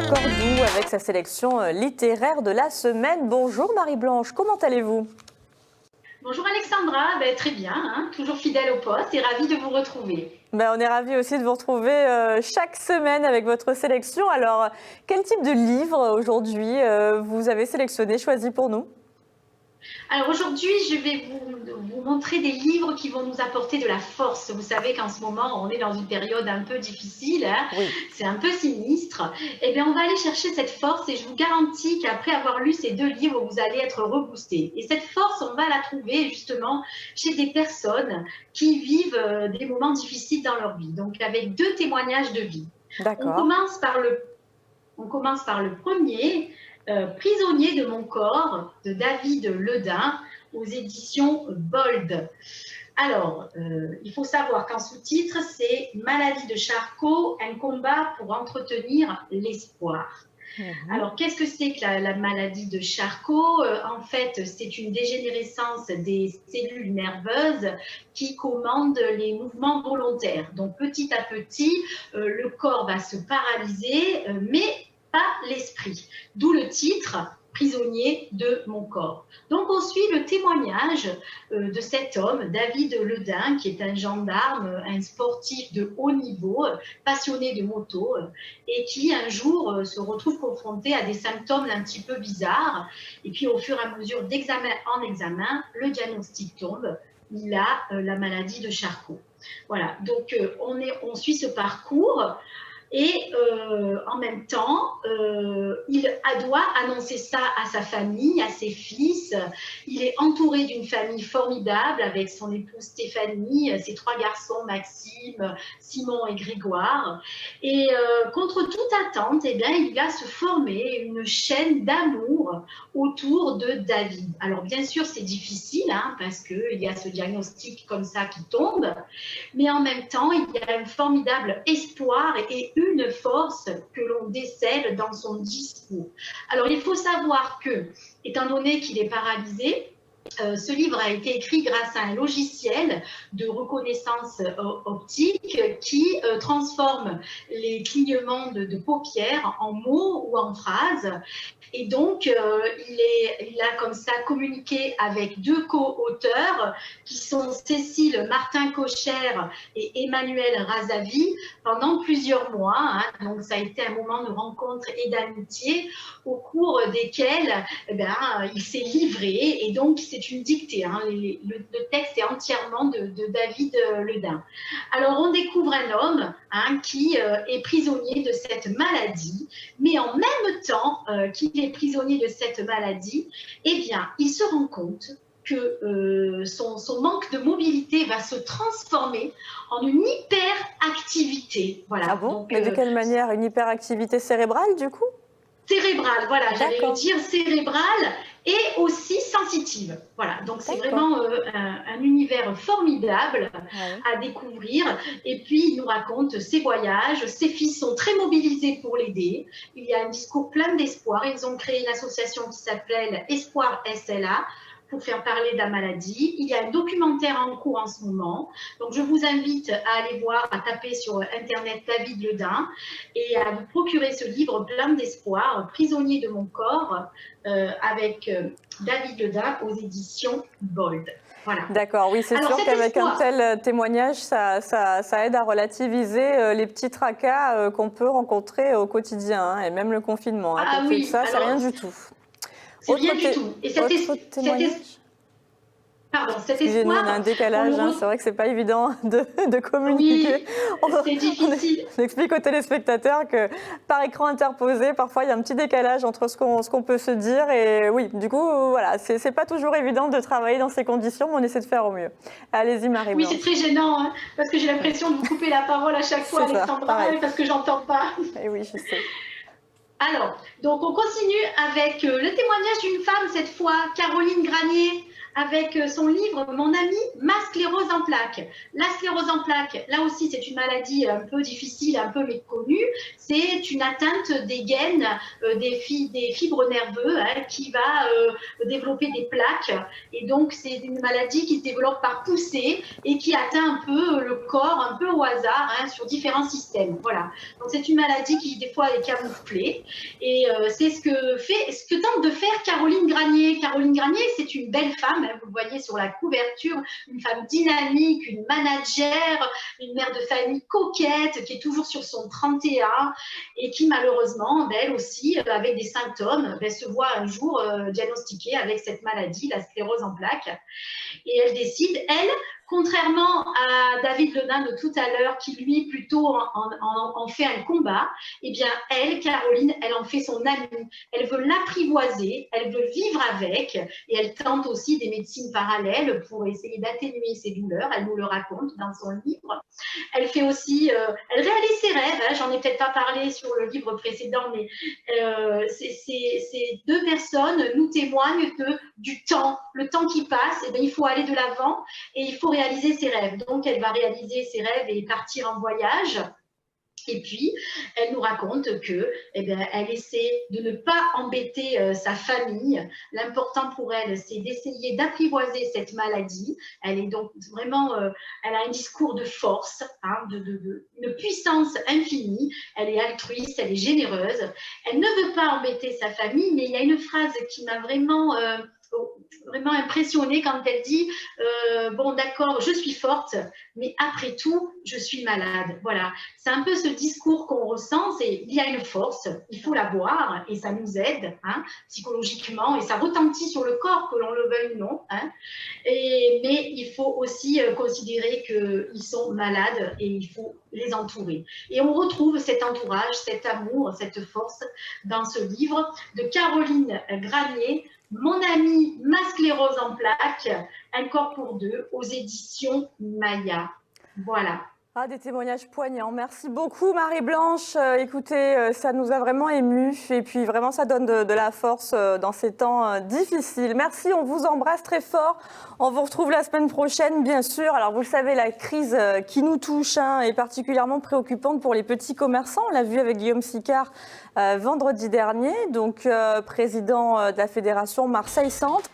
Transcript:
Cordoue avec sa sélection littéraire de la semaine. Bonjour Marie-Blanche, comment allez-vous? Bonjour Alexandra, très bien, hein, toujours fidèle au poste et ravie de vous retrouver. On est ravis aussi de vous retrouver chaque semaine avec votre sélection. Alors, quel type de livre aujourd'hui vous avez sélectionné, choisi pour nous? Alors aujourd'hui, je vais vous montrer des livres qui vont nous apporter de la force. Vous savez qu'en ce moment, on est dans une période un peu difficile, hein, Oui. c'est un peu sinistre. Eh bien, on va aller chercher cette force et je vous garantis qu'après avoir lu ces deux livres, vous allez être reboosté. Et cette force, on va la trouver justement chez des personnes qui vivent des moments difficiles dans leur vie. Donc, avec deux témoignages de vie. On commence par le premier. Prisonnier de mon corps, de David Ledain, aux éditions Bold. Alors, il faut savoir qu'en sous-titre, c'est Maladie de Charcot, un combat pour entretenir l'espoir. Alors, qu'est-ce que c'est que la maladie de Charcot? En fait, c'est une dégénérescence des cellules nerveuses qui commandent les mouvements volontaires. Donc, petit à petit, le corps va se paralyser, mais pas l'esprit. D'où le titre Prisonnier de mon corps. Donc on suit le témoignage de cet homme, David Ledain, qui est un gendarme, un sportif de haut niveau, passionné de moto, et qui un jour se retrouve confronté à des symptômes un petit peu bizarres. Et puis au fur et à mesure d'examen en examen, le diagnostic tombe. Il a la maladie de Charcot. Voilà, donc on suit ce parcours. Et en même temps, il doit annoncer ça à sa famille, à ses fils. Il est entouré d'une famille formidable avec son épouse Stéphanie, ses trois garçons Maxime, Simon et Grégoire. Et contre toute attente, eh bien, il va se former une chaîne d'amour autour de David. Alors bien sûr, c'est difficile hein, parce qu'il y a ce diagnostic comme ça qui tombe, mais en même temps, il y a un formidable espoir et une force que l'on décèle dans son discours. Alors, il faut savoir que, étant donné qu'il est paralysé, ce livre a été écrit grâce à un logiciel de reconnaissance optique qui transforme les clignements de paupières en mots ou en phrases. Et donc, il a comme ça communiqué avec deux co-auteurs qui sont Cécile Martin-Cocher et Emmanuel Razavi pendant plusieurs mois. Hein. Donc, ça a été un moment de rencontre et d'amitié au cours desquels il s'est livré. Et donc, c'est une dictée. Hein. Le texte est entièrement de David Ledain. Alors, on découvre un homme hein, qui est prisonnier de cette maladie, mais en même temps qu'il est prisonnier de cette maladie, eh bien, il se rend compte que son manque de mobilité va se transformer en une hyperactivité. Voilà. Ah bon? Mais de quelle manière? Une hyperactivité cérébrale, du coup? Cérébrale, voilà, j'allais le dire, cérébrale et aussi sensitive. Voilà, donc c'est vraiment un univers formidable à découvrir. Et puis, il nous raconte ses voyages. Ses fils sont très mobilisés pour l'aider. Il y a un discours plein d'espoir. Ils ont créé une association qui s'appelle Espoir SLA pour faire parler de la maladie. Il y a un documentaire en cours en ce moment. Donc, je vous invite à aller voir, à taper sur Internet David Ledain et à vous procurer ce livre plein d'espoir, Prisonnier de mon corps, avec David Ledain aux éditions Bold. Voilà. D'accord, oui, c'est sûr qu'avec un tel témoignage, ça aide à relativiser les petits tracas qu'on peut rencontrer au quotidien, hein, et même le confinement. À côté de ça, c'est rien du tout. C'est rien du tout. Et cet Excusez-nous, on a un décalage, hein, c'est vrai que c'est pas évident de communiquer. Oui, c'est difficile. On explique aux téléspectateurs que par écran interposé, parfois il y a un petit décalage entre ce qu'on peut se dire et oui, du coup, voilà, c'est pas toujours évident de travailler dans ces conditions, mais on essaie de faire au mieux. Allez-y, Marie-Blanche. Oui, c'est très gênant, hein, parce que j'ai l'impression de vous couper la parole à chaque fois, Alexandra, parce que j'entends pas. Et oui, je sais. Alors, donc on continue avec le témoignage d'une femme, cette fois, Caroline Granier. avec son livre « Mon ami, ma sclérose en plaques ». La sclérose en plaques, là aussi, c'est une maladie un peu difficile, un peu méconnue. C'est une atteinte des gaines, des fibres nerveuses qui va développer des plaques. Et donc, c'est une maladie qui se développe par poussée et qui atteint un peu le corps, un peu au hasard, sur différents systèmes. Voilà. Donc, c'est une maladie qui, des fois, est camouflée. Et c'est ce que tente de faire Caroline Granier. Caroline Granier, c'est une belle femme, vous le voyez sur la couverture, une femme dynamique, une manager, une mère de famille coquette, qui est toujours sur son 31 et qui, malheureusement, elle aussi, avec des symptômes, se voit un jour diagnostiquée avec cette maladie, la sclérose en plaques. Et elle décide, elle, contrairement à David Lenain de tout à l'heure, qui lui plutôt en fait un combat, eh bien elle, Caroline, elle en fait son amie. Elle veut l'apprivoiser, elle veut vivre avec, et elle tente aussi des médecines parallèles pour essayer d'atténuer ses douleurs. Elle nous le raconte dans son livre. Elle fait aussi, elle réalise ses rêves. J'en ai peut-être pas parlé sur le livre précédent, mais ces deux personnes nous témoignent du temps, le temps qui passe. Eh bien, il faut aller de l'avant et il faut réaliser ses rêves. Donc, elle va réaliser ses rêves et partir en voyage. Et puis, elle nous raconte que, elle essaie de ne pas embêter sa famille. L'important pour elle, c'est d'essayer d'apprivoiser cette maladie. Elle est donc vraiment, elle a un discours de force, de puissance infinie. Elle est altruiste, elle est généreuse. Elle ne veut pas embêter sa famille, mais il y a une phrase qui m'a vraiment impressionnée quand elle dit bon d'accord, je suis forte, mais après tout, je suis malade. Voilà, c'est un peu ce discours qu'on ressent, c'est il y a une force, il faut la voir et ça nous aide psychologiquement et ça retentit sur le corps, que l'on le veuille ou non. Mais il faut aussi considérer qu'ils sont malades et il faut les entourer. Et on retrouve cet entourage, cet amour, cette force dans ce livre de Caroline Granier, Mon ami, ma sclérose en plaques, un corps pour deux, aux éditions Maya. Voilà. Ah, des témoignages poignants. Merci beaucoup, Marie-Blanche. Écoutez, ça nous a vraiment émus et puis vraiment, ça donne de la force dans ces temps difficiles. Merci, on vous embrasse très fort. On vous retrouve la semaine prochaine, bien sûr. Alors, vous le savez, la crise qui nous touche est particulièrement préoccupante pour les petits commerçants. On l'a vu avec Guillaume Sicard vendredi dernier, donc président de la Fédération Marseille Centre.